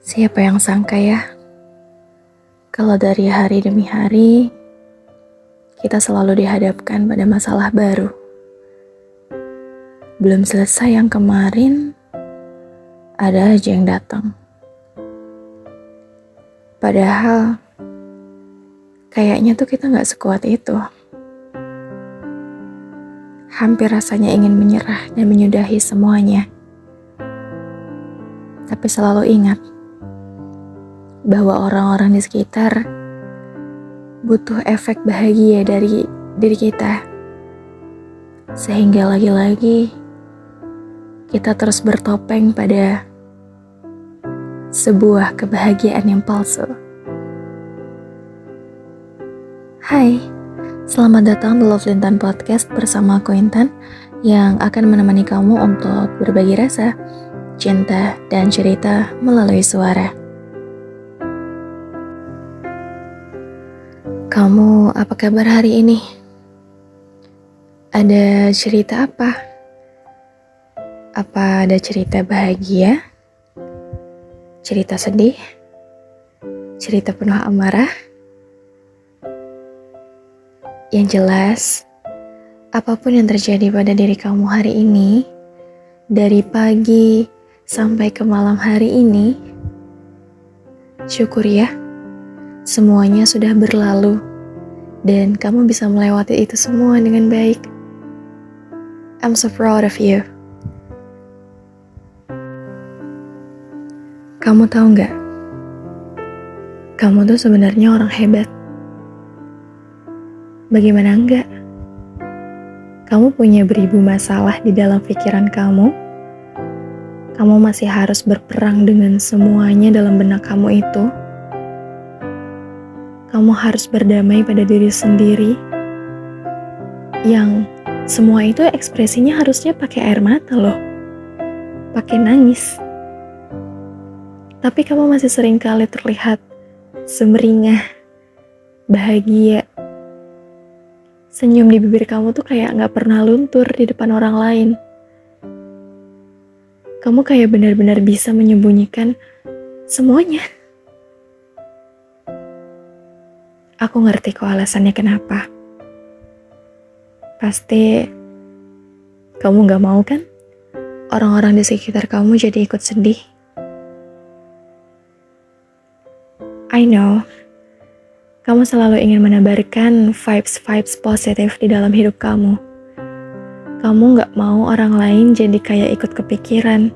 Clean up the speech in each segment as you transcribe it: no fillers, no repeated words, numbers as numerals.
Siapa yang sangka ya, kalau dari hari demi hari, kita selalu dihadapkan pada masalah baru. Belum selesai yang kemarin, ada aja yang datang. Padahal, kayaknya tuh kita gak sekuat itu. Hampir rasanya ingin menyerah dan menyudahi semuanya. Tapi selalu ingat, bahwa orang-orang di sekitar butuh efek bahagia dari diri kita. Sehingga lagi-lagi kita terus bertopeng pada sebuah kebahagiaan yang palsu. Hai, selamat datang di Love Lintan Podcast bersama aku Intan yang akan menemani kamu untuk berbagi rasa, cinta, dan cerita melalui suara. Kamu apa kabar hari ini? Ada cerita apa? Apa ada cerita bahagia? Cerita sedih? Cerita penuh amarah? Yang jelas, apapun yang terjadi pada diri kamu hari ini, dari pagi sampai ke malam hari ini, syukur ya, semuanya sudah berlalu dan kamu bisa melewati itu semua dengan baik. I'm so proud of you. Kamu tahu nggak? Kamu tuh sebenarnya orang hebat. Bagaimana enggak? Kamu punya beribu masalah di dalam pikiran kamu. Kamu masih harus berperang dengan semuanya dalam benak kamu itu. Kamu harus berdamai pada diri sendiri. Yang semua itu ekspresinya harusnya pakai air mata loh. Pakai nangis. Tapi kamu masih seringkali terlihat sumringah, bahagia. Senyum di bibir kamu tuh kayak gak pernah luntur di depan orang lain. Kamu kayak benar-benar bisa menyembunyikan semuanya. Aku ngerti kok alasannya kenapa. Pasti kamu gak mau kan orang-orang di sekitar kamu jadi ikut sedih. I know, kamu selalu ingin menebarkan vibes positif di dalam hidup kamu. Kamu gak mau orang lain jadi kayak ikut kepikiran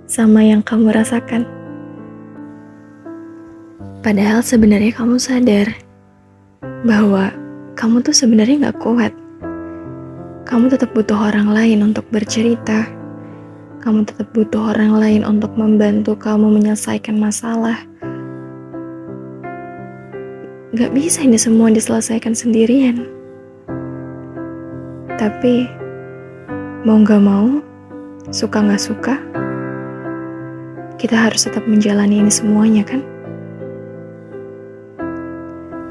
sama yang kamu rasakan. Padahal sebenarnya kamu sadar bahwa kamu tuh sebenarnya gak kuat. Kamu tetap butuh orang lain untuk bercerita. Kamu tetap butuh orang lain untuk membantu kamu menyelesaikan masalah. Gak bisa ini semua diselesaikan sendirian. Tapi mau gak mau, suka gak suka, kita harus tetap menjalani ini semuanya kan?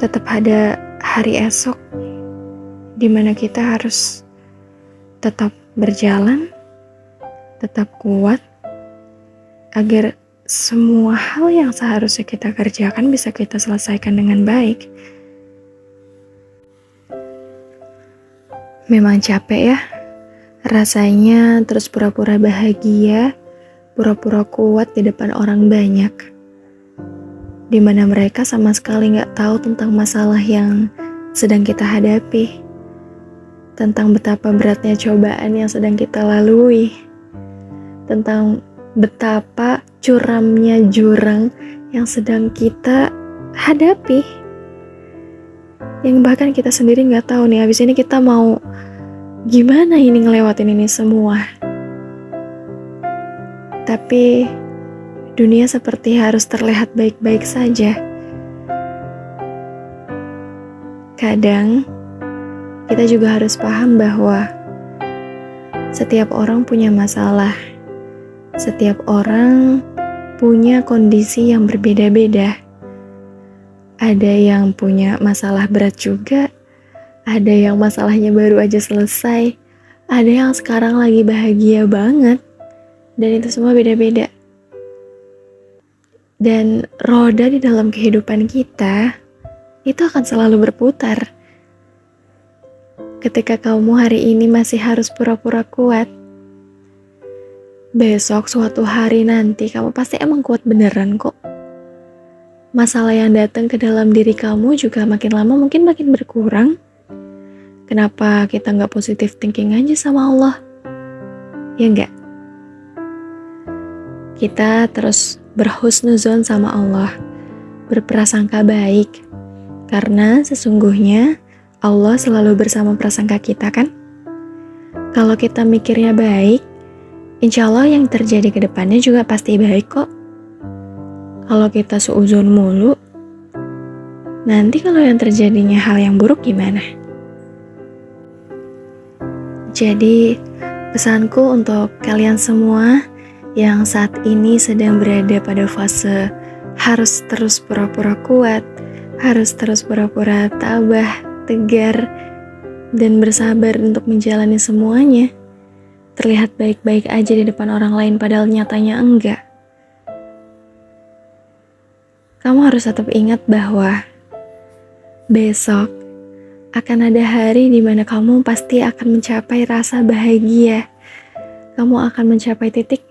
Tetap ada hari esok dimana kita harus tetap berjalan, tetap kuat, agar semua hal yang seharusnya kita kerjakan bisa kita selesaikan dengan baik. Memang capek ya, rasanya terus pura-pura bahagia, pura-pura kuat di depan orang banyak, di mana mereka sama sekali gak tahu tentang masalah yang sedang kita hadapi, tentang betapa beratnya cobaan yang sedang kita lalui, tentang betapa curamnya jurang yang sedang kita hadapi, yang bahkan kita sendiri gak tahu nih abis ini kita mau gimana ini ngelewatin ini semua. Tapi dunia seperti harus terlihat baik-baik saja. Kadang kita juga harus paham bahwa setiap orang punya masalah. Setiap orang punya kondisi yang berbeda-beda. Ada yang punya masalah berat juga, ada yang masalahnya baru aja selesai, ada yang sekarang lagi bahagia banget, dan itu semua beda-beda. Dan roda di dalam kehidupan kita itu akan selalu berputar. Ketika kamu hari ini masih harus pura-pura kuat, besok suatu hari nanti kamu pasti emang kuat beneran kok. Masalah yang datang ke dalam diri kamu juga makin lama mungkin makin berkurang. Kenapa kita nggak positive thinking aja sama Allah? Ya nggak? Kita terus berhusnuzon sama Allah, berprasangka baik. Karena sesungguhnya Allah selalu bersama prasangka kita kan? Kalau kita mikirnya baik, insya Allah yang terjadi ke depannya juga pasti baik kok. Kalau kita suuzon mulu, nanti kalau yang terjadinya hal yang buruk gimana? Jadi, pesanku untuk kalian semua yang saat ini sedang berada pada fase harus terus pura-pura kuat, harus terus pura-pura tabah, tegar, dan bersabar untuk menjalani semuanya. Terlihat baik-baik aja di depan orang lain padahal nyatanya enggak. Kamu harus tetap ingat bahwa besok akan ada hari di mana kamu pasti akan mencapai rasa bahagia. Kamu akan mencapai titik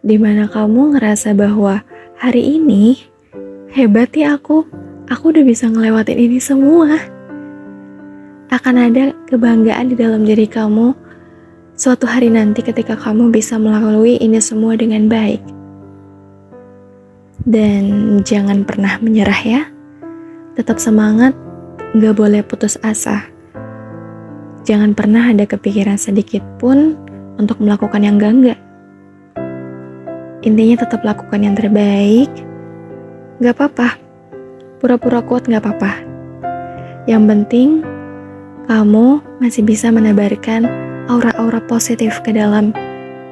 di mana kamu ngerasa bahwa hari ini hebat ya aku udah bisa ngelewatin ini semua. Akan ada kebanggaan di dalam diri kamu suatu hari nanti ketika kamu bisa melalui ini semua dengan baik. Dan jangan pernah menyerah ya. Tetap semangat, gak boleh putus asa. Jangan pernah ada kepikiran sedikit pun untuk melakukan yang enggak. Intinya tetap lakukan yang terbaik. Gak apa-apa. Pura-pura kuat gak apa-apa. Yang penting, kamu masih bisa menebarkan aura-aura positif ke dalam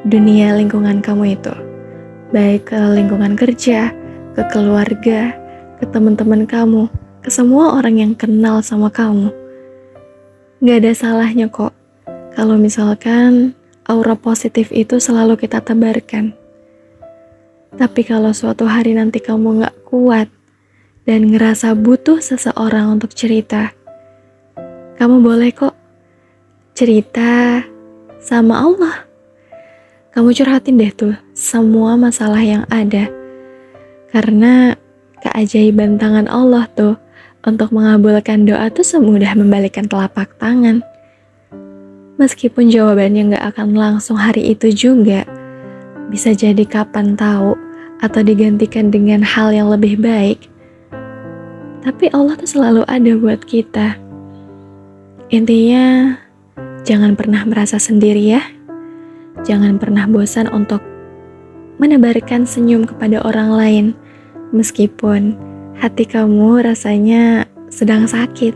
dunia lingkungan kamu itu. Baik ke lingkungan kerja, ke keluarga, ke teman-teman kamu, ke semua orang yang kenal sama kamu. Gak ada salahnya kok kalau misalkan aura positif itu selalu kita tebarkan. Tapi kalau suatu hari nanti kamu gak kuat dan ngerasa butuh seseorang untuk cerita, kamu boleh kok cerita sama Allah. Kamu curhatin deh tuh semua masalah yang ada. Karena keajaiban tangan Allah tuh untuk mengabulkan doa tuh semudah membalikkan telapak tangan. Meskipun jawabannya gak akan langsung hari itu juga, bisa jadi kapan tahu atau digantikan dengan hal yang lebih baik. Tapi Allah tuh selalu ada buat kita. Intinya, jangan pernah merasa sendiri ya. Jangan pernah bosan untuk menebarkan senyum kepada orang lain, meskipun hati kamu rasanya sedang sakit.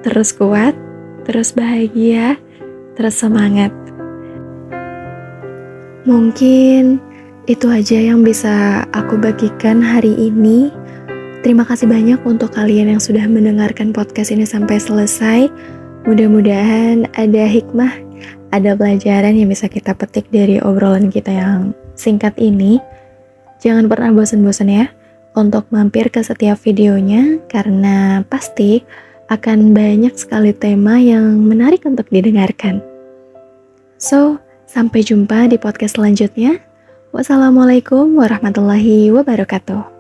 Terus kuat, terus bahagia, terus semangat. Mungkin itu aja yang bisa aku bagikan hari ini. Terima kasih banyak untuk kalian yang sudah mendengarkan podcast ini sampai selesai. Mudah-mudahan ada hikmah, ada pelajaran yang bisa kita petik dari obrolan kita yang singkat ini. Jangan pernah bosan-bosan ya untuk mampir ke setiap videonya, karena pasti akan banyak sekali tema yang menarik untuk didengarkan. So, sampai jumpa di podcast selanjutnya. Wassalamualaikum warahmatullahi wabarakatuh.